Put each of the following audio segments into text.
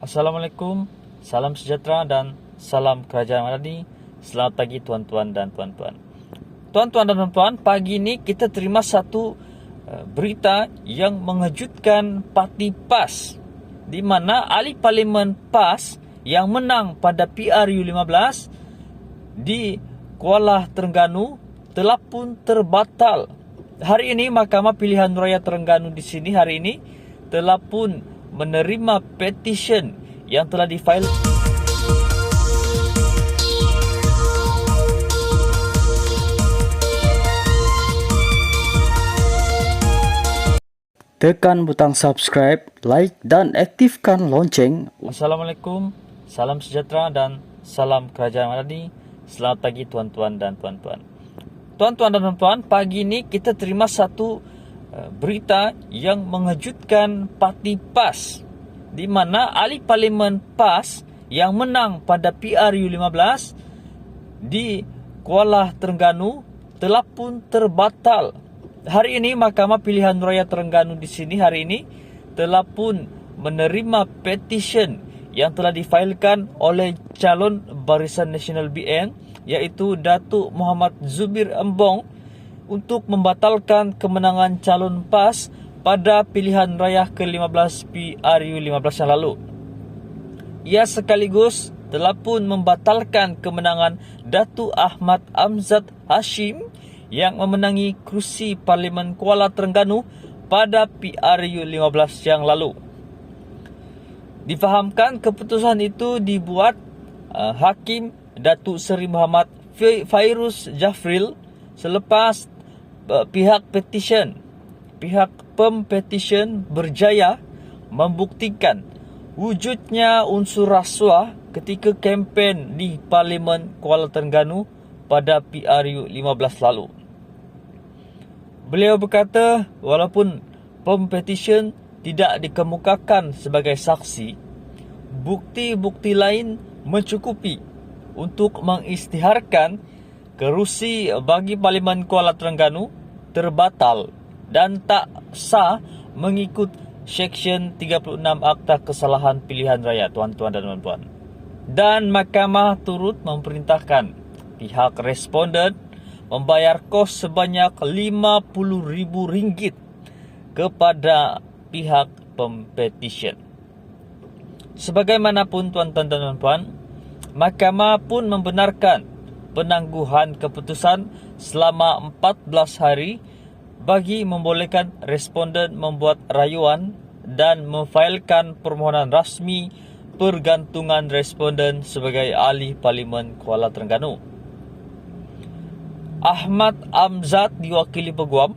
Assalamualaikum, salam sejahtera dan salam kerajaan Madani. Selamat pagi tuan-tuan dan puan-puan. Tuan-tuan dan puan-puan, pagi ini kita terima satu berita yang mengejutkan parti PAS, di mana ahli parlimen PAS yang menang pada PRU15 di Kuala Terengganu telah pun terbatal. Hari ini Mahkamah Pilihan Raya Terengganu di sini hari ini telah pun menerima petition yang telah difail. Tekan butang subscribe, like dan aktifkan lonceng. Assalamualaikum, salam sejahtera dan salam kerajaan Madani. Selamat pagi tuan-tuan dan puan-puan. Tuan-tuan dan puan-puan, pagi ini kita terima satu berita yang mengejutkan parti PAS, di mana ahli parlimen PAS yang menang pada PRU15 di Kuala Terengganu telah pun terbatal. Hari ini Mahkamah Pilihan Raya Terengganu di sini hari ini telah pun menerima petition yang telah difailkan oleh calon Barisan Nasional BN, iaitu Datuk Muhammad Zubir Embong, untuk membatalkan kemenangan calon PAS pada pilihan raya ke-15 PRU15 yang lalu. Ia sekaligus telah pun membatalkan kemenangan Datuk Ahmad Amzad Hashim yang memenangi kerusi Parlimen Kuala Terengganu pada PRU15 yang lalu. Difahamkan keputusan itu dibuat Hakim Datuk Seri Muhammad Fairuz Jafril selepas pihak pempetition berjaya membuktikan wujudnya unsur rasuah ketika kempen di Parlimen Kuala Terengganu pada PRU15 lalu. Beliau berkata, walaupun pempetition tidak dikemukakan sebagai saksi, bukti-bukti lain mencukupi untuk mengisytiharkan kerusi bagi Parlimen Kuala Terengganu terbatal dan tak sah mengikut Seksyen 36 Akta Kesalahan Pilihan Raya, tuan-tuan dan puan-puan. Dan mahkamah turut memerintahkan pihak responden membayar kos sebanyak RM50,000 kepada pihak pempetition. Sebagaimanapun tuan-tuan dan puan-puan, mahkamah pun membenarkan penangguhan keputusan selama 14 hari bagi membolehkan responden membuat rayuan dan memfailkan permohonan rasmi pergantungan responden sebagai ahli Parlimen Kuala Terengganu. Ahmad Amzad diwakili Peguam,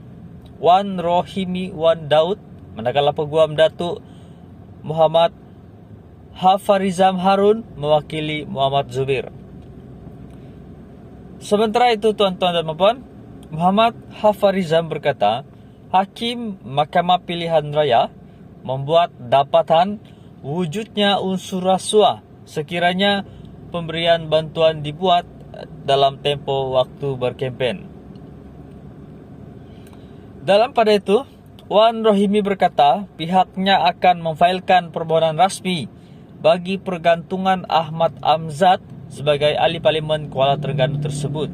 Wan Rohimi Wan Daud, manakala Peguam Datuk Muhammad Hafarizam Harun mewakili Muhammad Zubir. Sementara itu tuan-tuan dan puan-puan, Muhammad Hafarizam berkata, Hakim Mahkamah Pilihan Raya membuat dapatan wujudnya unsur rasuah sekiranya pemberian bantuan dibuat dalam tempoh waktu berkempen. Dalam pada itu, Wan Rohimi berkata pihaknya akan memfailkan permohonan rasmi bagi pergantungan Ahmad Amzad sebagai ahli Parlimen Kuala Terengganu tersebut.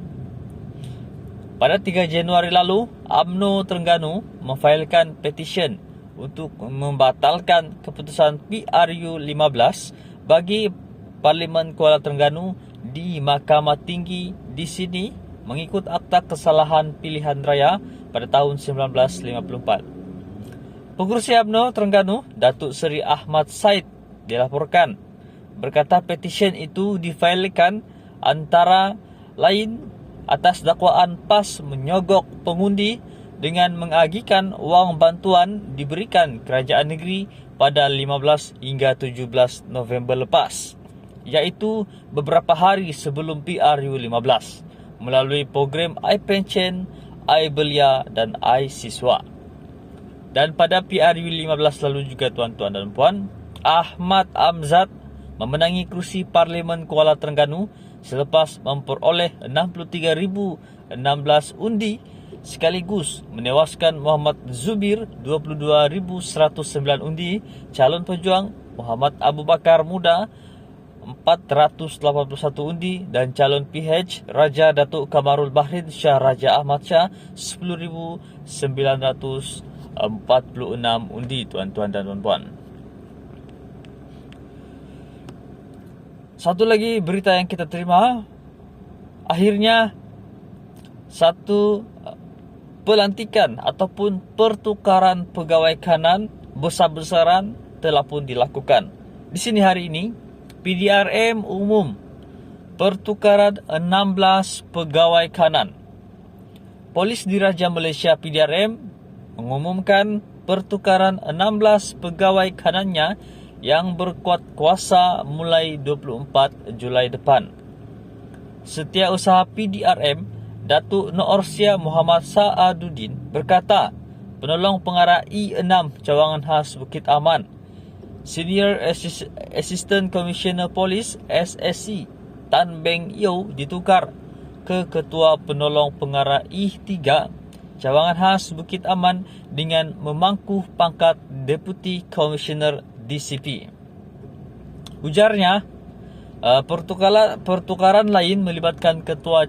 Pada 3 Januari lalu, UMNO Terengganu memfailkan petition untuk membatalkan keputusan PRU15 bagi Parlimen Kuala Terengganu di Mahkamah Tinggi di sini mengikut Akta Kesalahan Pilihan Raya pada tahun 1954. Pengerusi UMNO Terengganu, Datuk Seri Ahmad Said, dilaporkan berkata petition itu difailkan antara lain atas dakwaan PAS menyogok pengundi dengan mengagihkan wang bantuan diberikan kerajaan negeri pada 15 hingga 17 November lepas, iaitu beberapa hari sebelum PRU15 melalui program iPension, iBelia dan iSiswa. Dan pada PRU15 lalu juga tuan-tuan dan puan, Ahmad Amzad memenangi kerusi Parlimen Kuala Terengganu selepas memperoleh 63,016 undi sekaligus menewaskan Muhammad Zubir 22,109 undi, calon pejuang Muhammad Abu Bakar Muda 481 undi dan calon PH Raja Datuk Kamarul Bahrin Shah Raja Ahmad Shah 10,946 undi, tuan-tuan dan puan-puan. Satu lagi berita yang kita terima, akhirnya satu pelantikan ataupun pertukaran pegawai kanan besar-besaran telah pun dilakukan. Di sini hari ini PDRM umum pertukaran 16 pegawai kanan. Polis Diraja Malaysia PDRM mengumumkan pertukaran 16 pegawai kanannya yang berkuat kuasa mulai 24 Julai depan. Setiausaha PDRM Datuk Noorsia Muhammad Sa'aduddin berkata, penolong pengarah E6 Cawangan Khas Bukit Aman, Senior Assistant Commissioner Police SSC Tan Beng Yew ditukar ke Ketua Penolong Pengarah E3 Cawangan Khas Bukit Aman dengan memangku pangkat Deputy Commissioner DCP. Ujarnya, pertukaran lain melibatkan Ketua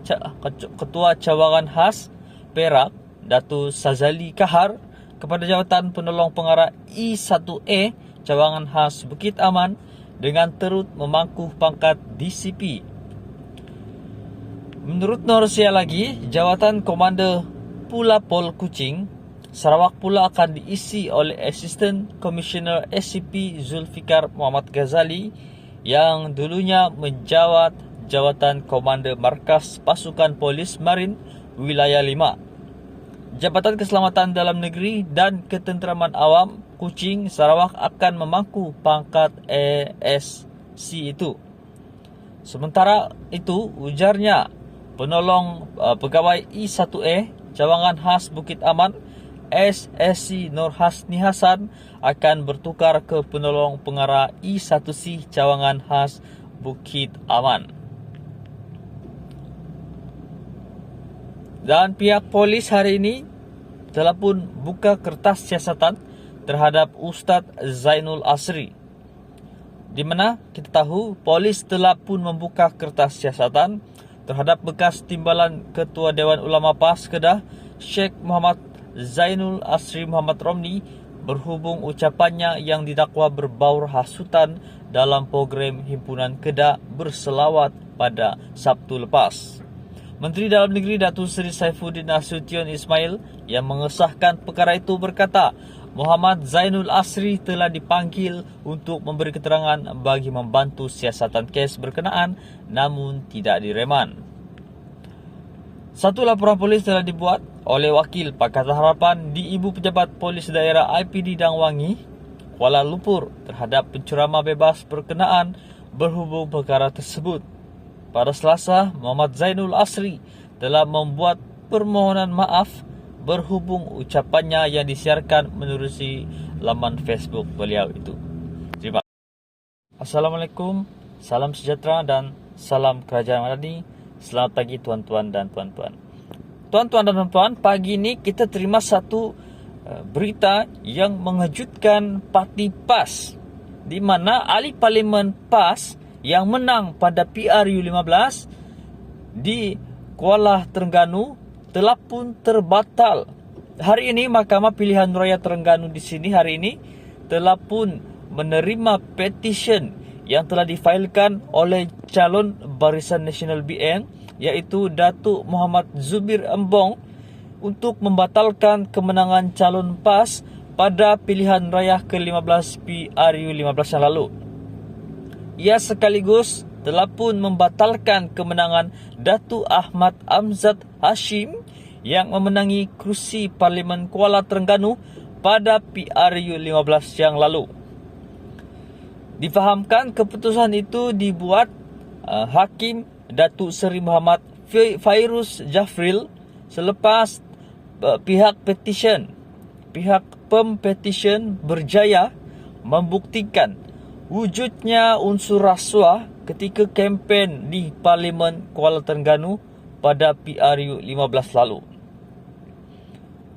Cawangan Khas Perak Datuk Sazali Kahar kepada jawatan Penolong Pengarah E1A Cawangan Khas Bukit Aman dengan turut memangku pangkat DCP. Menurut Noorsia lagi, jawatan Komander Pula Pol Kuching Sarawak pula akan diisi oleh Assistant Commissioner SCP Zulfikar Muhammad Ghazali yang dulunya menjawat jawatan Komander Markas Pasukan Polis Marin Wilayah 5. Jabatan Keselamatan Dalam Negeri dan Ketenteraman Awam Kuching Sarawak akan memangku pangkat ASC itu. Sementara itu, ujarnya, penolong pegawai E1A Cawangan Khas Bukit Aman SSC Nur Hasni Hasan akan bertukar ke penolong pengarah E1C Cawangan Khas Bukit Aman. Dan pihak polis hari ini telah pun buka kertas siasatan terhadap Ustaz Zainul Asri, di mana kita tahu polis telah pun membuka kertas siasatan terhadap bekas timbalan Ketua Dewan Ulama PAS Kedah Sheikh Muhammad Zainul Asri Muhammad Romni berhubung ucapannya yang didakwa berbaur hasutan dalam program Himpunan Kedah Berselawat pada Sabtu lepas. Menteri Dalam Negeri Datuk Seri Saifuddin Nasution Ismail yang mengesahkan perkara itu berkata, Muhammad Zainul Asri telah dipanggil untuk memberi keterangan bagi membantu siasatan kes berkenaan namun tidak direman. Satu laporan polis telah dibuat oleh Wakil Pakatan Harapan di Ibu Pejabat Polis Daerah IPD Dangwangi, Kuala Lumpur terhadap penceramah bebas berkenaan berhubung perkara tersebut. Pada Selasa, Muhammad Zainul Asri telah membuat permohonan maaf berhubung ucapannya yang disiarkan menerusi laman Facebook beliau itu. Terima kasih. Assalamualaikum, salam sejahtera dan salam kerajaan Madani. Selamat pagi tuan-tuan dan puan-puan. Tuan-tuan dan puan-puan, pagi ini kita terima satu berita yang mengejutkan parti PAS, di mana ahli parlimen PAS yang menang pada PRU15 di Kuala Terengganu telah pun terbatal. Hari ini Mahkamah Pilihan Raya Terengganu di sini hari ini telah pun menerima petisyen yang telah difailkan oleh calon Barisan Nasional BN iaitu Datuk Muhammad Zubir Embong untuk membatalkan kemenangan calon PAS pada pilihan raya ke-15 PRU15 yang lalu. Ia sekaligus telah pun membatalkan kemenangan Datuk Ahmad Amzad Hashim yang memenangi kerusi Parlimen Kuala Terengganu pada PRU15 yang lalu. Difahamkan keputusan itu dibuat Hakim Datuk Seri Muhammad Fairuz Jafril selepas pihak pempetisyen berjaya membuktikan wujudnya unsur rasuah ketika kempen di Parlimen Kuala Terengganu pada PRU15 lalu.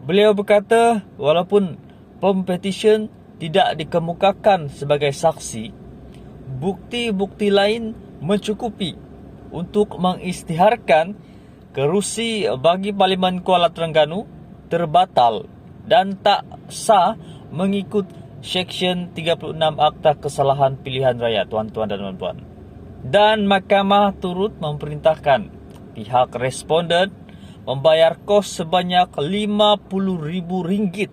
Beliau berkata walaupun pempetisyen tidak dikemukakan sebagai saksi, bukti-bukti lain mencukupi untuk mengisytiharkan kerusi bagi Parlimen Kuala Terengganu terbatal dan tak sah mengikut Seksyen 36 Akta Kesalahan Pilihan Raya, tuan-tuan dan puan-puan. Dan mahkamah turut memerintahkan pihak responden membayar kos sebanyak RM50,000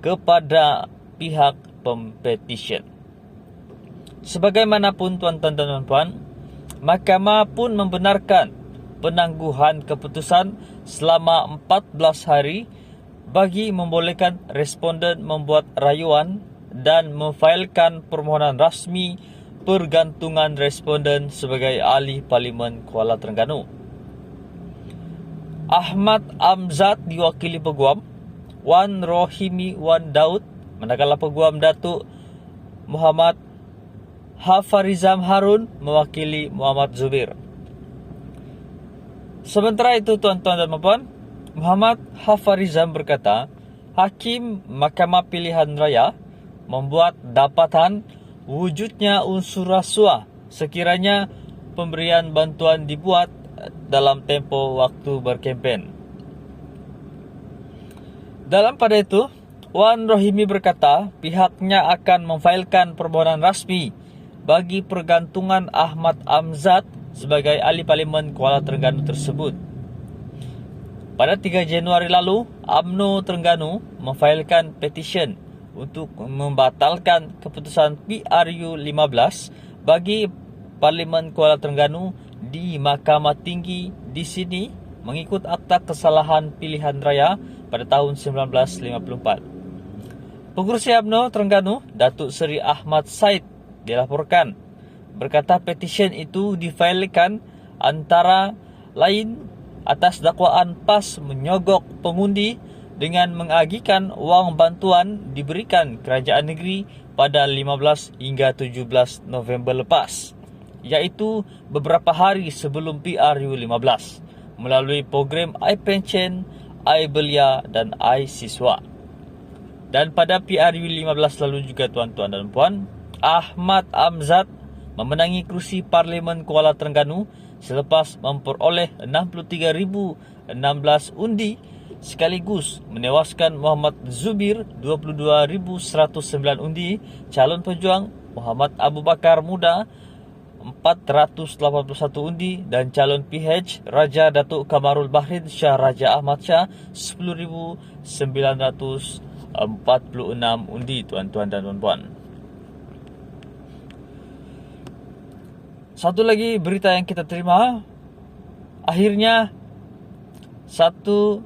kepada pihak pempetisyen. Sebagaimanapun, tuan-tuan dan puan-puan, mahkamah pun membenarkan penangguhan keputusan selama 14 hari bagi membolehkan responden membuat rayuan dan memfailkan permohonan rasmi pergantungan responden sebagai ahli Parlimen Kuala Terengganu. Ahmad Amzad diwakili Peguam, Wan Rohimi Wan Daud, manakala Peguam Datuk Muhammad Hafarizam Harun mewakili Muhammad Zubir. Sementara itu, tuan-tuan dan puan-puan, Muhammad Hafarizam berkata, Hakim Mahkamah Pilihan Raya membuat dapatan wujudnya unsur rasuah sekiranya pemberian bantuan dibuat dalam tempoh waktu berkempen. Dalam pada itu, Wan Rohimi berkata pihaknya akan memfailkan permohonan rasmi bagi pergantungan Ahmad Amzad sebagai ahli Parlimen Kuala Terengganu tersebut. Pada 3 Januari lalu, UMNO Terengganu memfailkan petisyen untuk membatalkan keputusan PRU 15 bagi Parlimen Kuala Terengganu di Mahkamah Tinggi di sini mengikut Akta Kesalahan Pilihan Raya pada tahun 1954. Pengerusi UMNO Terengganu, Datuk Seri Ahmad Said, dilaporkan berkata petisyen itu difailkan antara lain atas dakwaan PAS menyogok pengundi dengan mengagihkan wang bantuan diberikan kerajaan negeri pada 15 hingga 17 November lepas, iaitu beberapa hari sebelum PRU 15 melalui program iPension, iBelia dan iSiswa. Dan pada PRU 15 lalu juga, tuan-tuan dan puan, Ahmad Amzad memenangi kerusi Parlimen Kuala Terengganu selepas memperoleh 63,016 undi sekaligus menewaskan Muhammad Zubir 22,109 undi, calon pejuang Muhammad Abu Bakar Muda 481 undi dan calon PH Raja Datuk Kamarul Bahrin Shah Raja Ahmad Shah 10,946 undi, tuan-tuan dan puan-puan. Satu lagi berita yang kita terima, akhirnya satu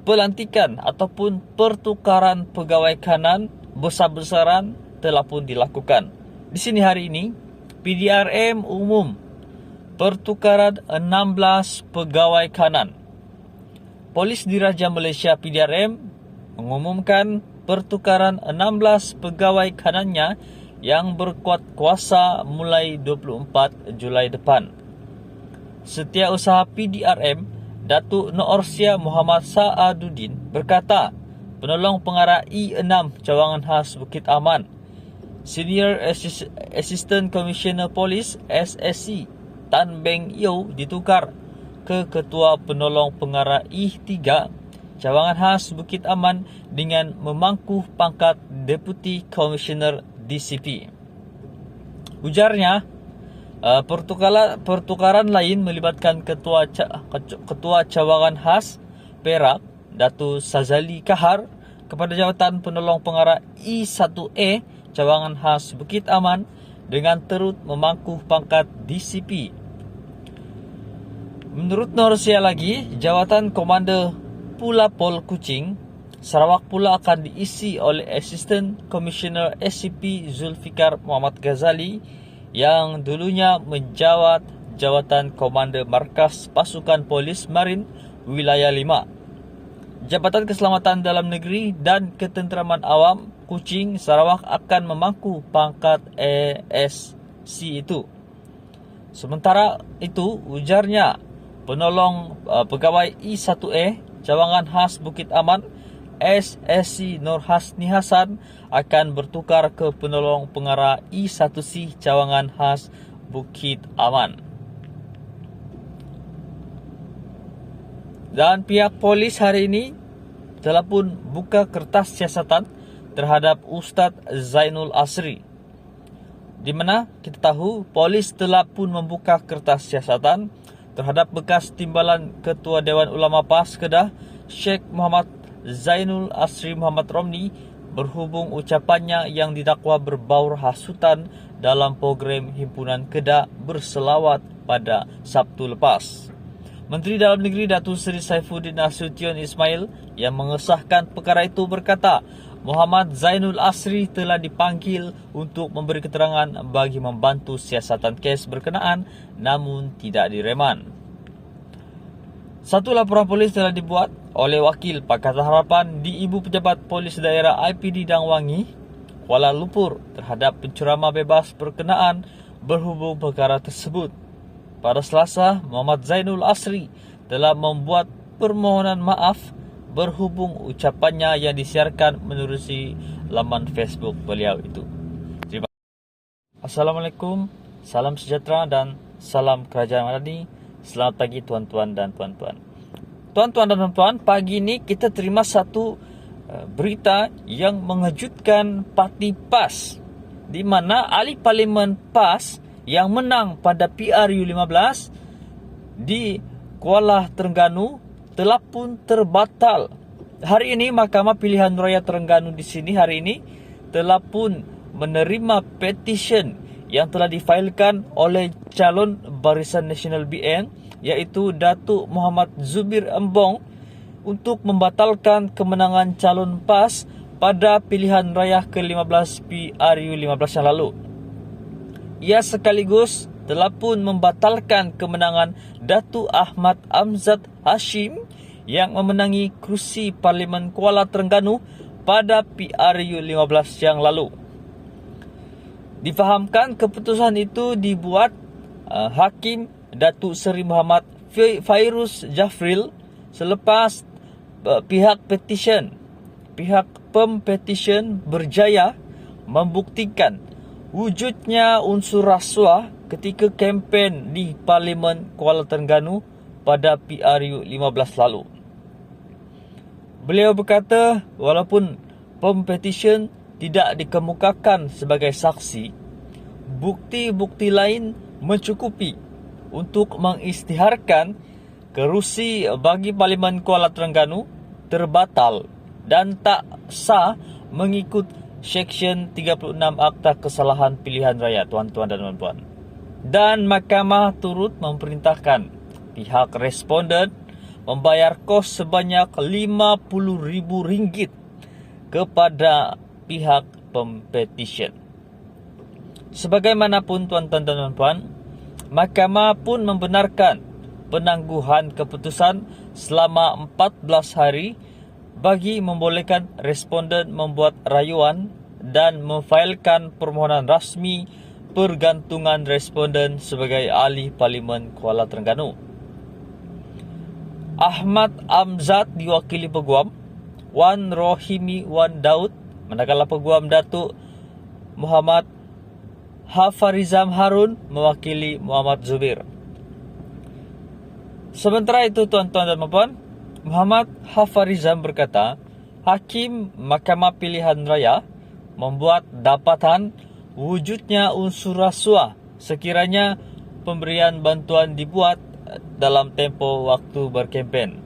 pelantikan ataupun pertukaran pegawai kanan besar-besaran telah pun dilakukan. Di sini hari ini, PDRM umum pertukaran 16 pegawai kanan. Polis Diraja Malaysia PDRM mengumumkan pertukaran 16 pegawai kanannya yang berkuat kuasa mulai 24 Julai depan. Setiausaha PDRM Datuk Noorsia Muhammad Sa'aduddin berkata, penolong pengarah E6 Cawangan Khas Bukit Aman, Senior Assistant Commissioner Police SSC Tan Beng Yew ditukar ke Ketua Penolong Pengarah E3 Cawangan Khas Bukit Aman dengan memangku pangkat Deputy Commissioner DCP. Ujarnya, pertukaran lain melibatkan Ketua Cawangan Khas Perak Datuk Sazali Kahar kepada jawatan Penolong Pengarah E1A Cawangan Khas Bukit Aman dengan turut memangku pangkat DCP. Menurut Norsia lagi, jawatan Komander Pula Pol Kuching Sarawak pula akan diisi oleh Assistant Commissioner SCP Zulfikar Muhammad Ghazali yang dulunya menjawat jawatan Komander Markas Pasukan Polis Marin Wilayah 5. Jabatan Keselamatan Dalam Negeri dan Ketenteraman Awam Kuching Sarawak akan memangku pangkat ASC itu. Sementara itu, ujarnya, penolong pegawai E1A Cawangan Khas Bukit Aman SSC Nur Hasni Hasan akan bertukar ke penolong pengarah I1C Cawangan Khas Bukit Aman. Dan pihak polis hari ini telah pun buka kertas siasatan terhadap Ustaz Zainul Asri, di mana kita tahu polis telah pun membuka kertas siasatan terhadap bekas timbalan Ketua Dewan Ulama PAS Kedah Sheikh Muhammad Zainul Asri Muhammad Romli berhubung ucapannya yang didakwa berbaur hasutan dalam program Himpunan Kedah Berselawat pada Sabtu lepas. Menteri Dalam Negeri Datuk Seri Saifuddin Nasution Ismail yang mengesahkan perkara itu berkata, Muhammad Zainul Asri telah dipanggil untuk memberi keterangan bagi membantu siasatan kes berkenaan namun tidak direman. Satu laporan polis telah dibuat oleh Wakil Pakatan Harapan di Ibu Pejabat Polis Daerah IPD Dangwangi, Kuala Lumpur terhadap penceramah bebas berkenaan berhubung perkara tersebut. Pada Selasa, Muhammad Zainul Asri telah membuat permohonan maaf berhubung ucapannya yang disiarkan menerusi laman Facebook beliau itu. Terima kasih. Assalamualaikum, salam sejahtera dan salam kerajaan Madani. Selamat pagi tuan-tuan dan puan-puan. Tuan-tuan dan puan-puan, pagi ini kita terima satu berita yang mengejutkan parti PAS, di mana ahli parlimen PAS yang menang pada PRU15 di Kuala Terengganu telah pun terbatal. Hari ini Mahkamah Pilihan Raya Terengganu di sini hari ini telah pun menerima petition yang telah difailkan oleh calon Barisan Nasional BN iaitu Datuk Muhammad Zubir Embong untuk membatalkan kemenangan calon PAS pada pilihan raya ke-15 PRU15 yang lalu. Ia sekaligus telah pun membatalkan kemenangan Datuk Ahmad Amzad Hashim yang memenangi kerusi Parlimen Kuala Terengganu pada PRU15 yang lalu. Difahamkan keputusan itu dibuat Hakim Datuk Seri Muhammad Fairuz Jafril selepas pihak pempetition berjaya membuktikan wujudnya unsur rasuah ketika kempen di Parlimen Kuala Terengganu pada PRU15 lalu. Beliau berkata walaupun pempetition tidak dikemukakan sebagai saksi, bukti-bukti lain mencukupi untuk mengisytiharkan kerusi bagi Parlimen Kuala Terengganu terbatal dan tak sah mengikut Seksyen 36 Akta Kesalahan Pilihan Raya, tuan-tuan dan puan-puan. Dan mahkamah turut memerintahkan pihak responden membayar kos sebanyak RM50,000 kepada pihak pempetition. Sebagaimanapun tuan-tuan dan puan-puan, mahkamah pun membenarkan penangguhan keputusan selama 14 hari bagi membolehkan responden membuat rayuan dan memfailkan permohonan rasmi pergantungan responden sebagai ahli Parlimen Kuala Terengganu. Ahmad Amzad diwakili Peguam, Wan Rohimi Wan Daud, manakala Peguam Datuk Muhammad Hafarizam Harun mewakili Muhammad Zubir. Sementara itu tuan-tuan dan puan-puan, Muhammad Hafarizam berkata, Hakim Mahkamah Pilihan Raya membuat dapatan wujudnya unsur rasuah sekiranya pemberian bantuan dibuat dalam tempoh waktu berkempen.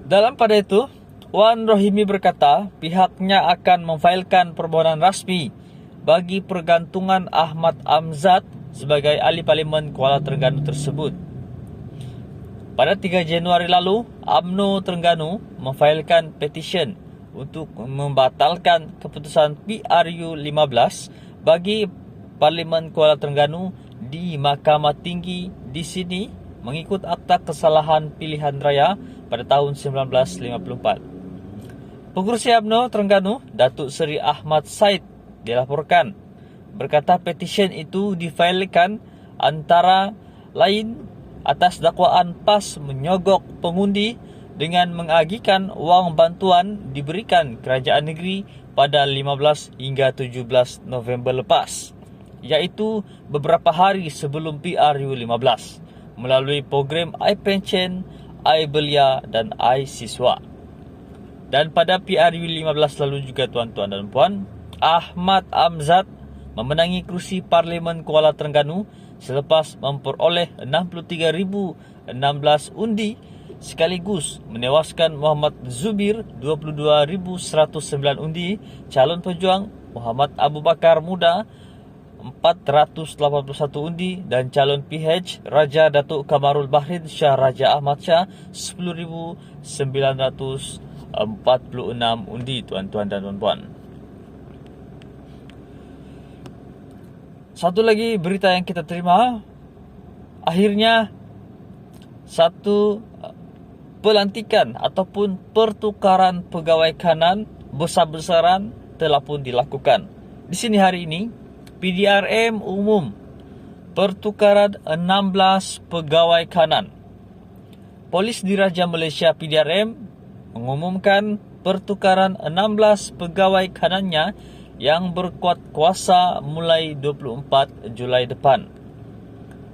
Dalam pada itu, Wan Rohimi berkata pihaknya akan memfailkan permohonan rasmi bagi pergantungan Ahmad Amzad sebagai ahli Parlimen Kuala Terengganu tersebut. Pada 3 Januari lalu, UMNO Terengganu memfailkan petisyen untuk membatalkan keputusan PRU15 bagi Parlimen Kuala Terengganu di Mahkamah Tinggi di sini mengikut Akta Kesalahan Pilihan Raya pada tahun 1954. Pengerusi UMNO Terengganu, Datuk Seri Ahmad Said, dilaporkan berkata petisyen itu difailkan antara lain atas dakwaan PAS menyogok pengundi dengan mengagikan wang bantuan diberikan kerajaan negeri pada 15 hingga 17 November lepas, iaitu beberapa hari sebelum PRU15 melalui program iPension, iBelia dan iSiswa. Dan pada PRU15 lalu juga tuan-tuan dan puan, Ahmad Amzad memenangi kerusi Parlimen Kuala Terengganu selepas memperoleh 63,016 undi sekaligus menewaskan Muhammad Zubir 22,109 undi, calon pejuang Muhammad Abu Bakar Muda 481 undi dan calon PH Raja Datuk Kamarul Bahrin Shah Raja Ahmad Shah 10,946 undi, tuan-tuan dan puan-puan. Satu lagi berita yang kita terima, akhirnya satu pelantikan ataupun pertukaran pegawai kanan besar-besaran telah pun dilakukan. Di sini hari ini, PDRM umum pertukaran 16 pegawai kanan. Polis Diraja Malaysia PDRM mengumumkan pertukaran 16 pegawai kanannya yang berkuat kuasa mulai 24 Julai depan.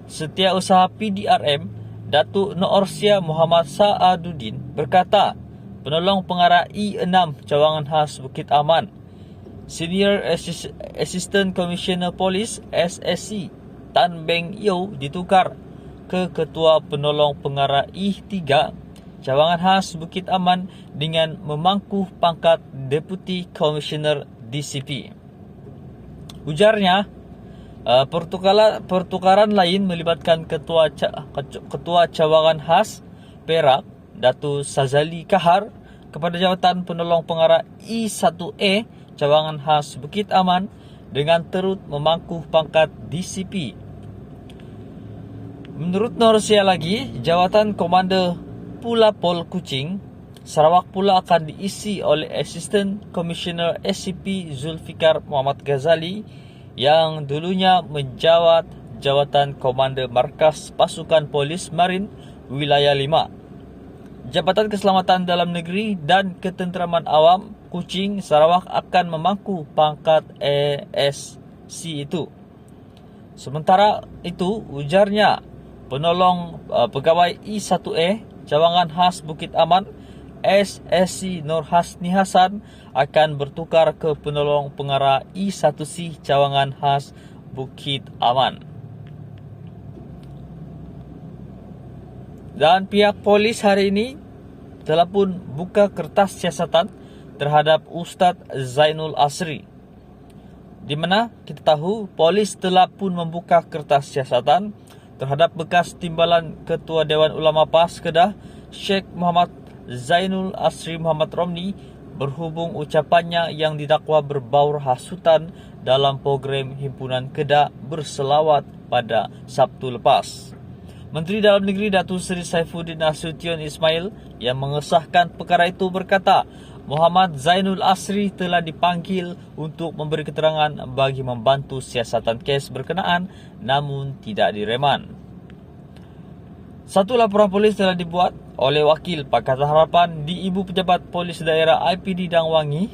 Setiausaha PDRM Datuk Noorsia Muhammad Sa'aduddin berkata, penolong pengarah E6 Cawangan Khas Bukit Aman, Senior Assistant Commissioner Police SSC Tan Beng Yew ditukar ke Ketua Penolong Pengarah E3 Cawangan Khas Bukit Aman dengan memangku pangkat Deputy Commissioner DCP. Ujarnya, pertukaran lain melibatkan Ketua Cawangan Khas Perak Datuk Sazali Kahar kepada jawatan penolong pengarah E1A Cawangan Khas Bukit Aman dengan turut memangku pangkat DCP. Menurut Norsia lagi, jawatan Komander Pula Pol Kuching Sarawak pula akan diisi oleh Assistant Commissioner SCP Zulfikar Muhammad Ghazali yang dulunya menjawat jawatan Komander Markas Pasukan Polis Marin Wilayah 5. Jabatan Keselamatan Dalam Negeri dan Ketenteraman Awam Kuching Sarawak akan memangku pangkat ASC itu. Sementara itu, ujarnya, penolong pegawai E1A Cawangan Khas Bukit Aman SSC Nur Hasni Hasan akan bertukar ke penolong pengarah E1C Cawangan Khas Bukit Aman. Dan pihak polis hari ini telah pun buka kertas siasatan terhadap Ustaz Zainul Asri, di mana kita tahu polis telah pun membuka kertas siasatan terhadap bekas timbalan Ketua Dewan Ulama PAS Kedah Sheikh Muhammad Zainul Asri Muhammad Romni berhubung ucapannya yang didakwa berbaur hasutan dalam program Himpunan Kedah Berselawat pada Sabtu lepas. Menteri Dalam Negeri Datuk Seri Saifuddin Nasution Ismail yang mengesahkan perkara itu berkata, Muhammad Zainul Asri telah dipanggil untuk memberi keterangan bagi membantu siasatan kes berkenaan namun tidak direman. Satu laporan polis telah dibuat oleh Wakil Pakatan Harapan di Ibu Pejabat Polis Daerah IPD Dang Wangi,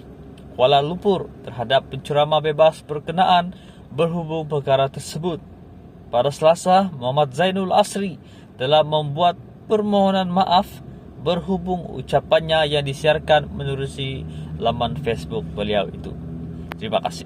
Kuala Lumpur terhadap penceramah bebas berkenaan berhubung perkara tersebut. Pada Selasa, Muhammad Zainul Asri telah membuat permohonan maaf berhubung ucapannya yang disiarkan menerusi laman Facebook beliau itu. Terima kasih.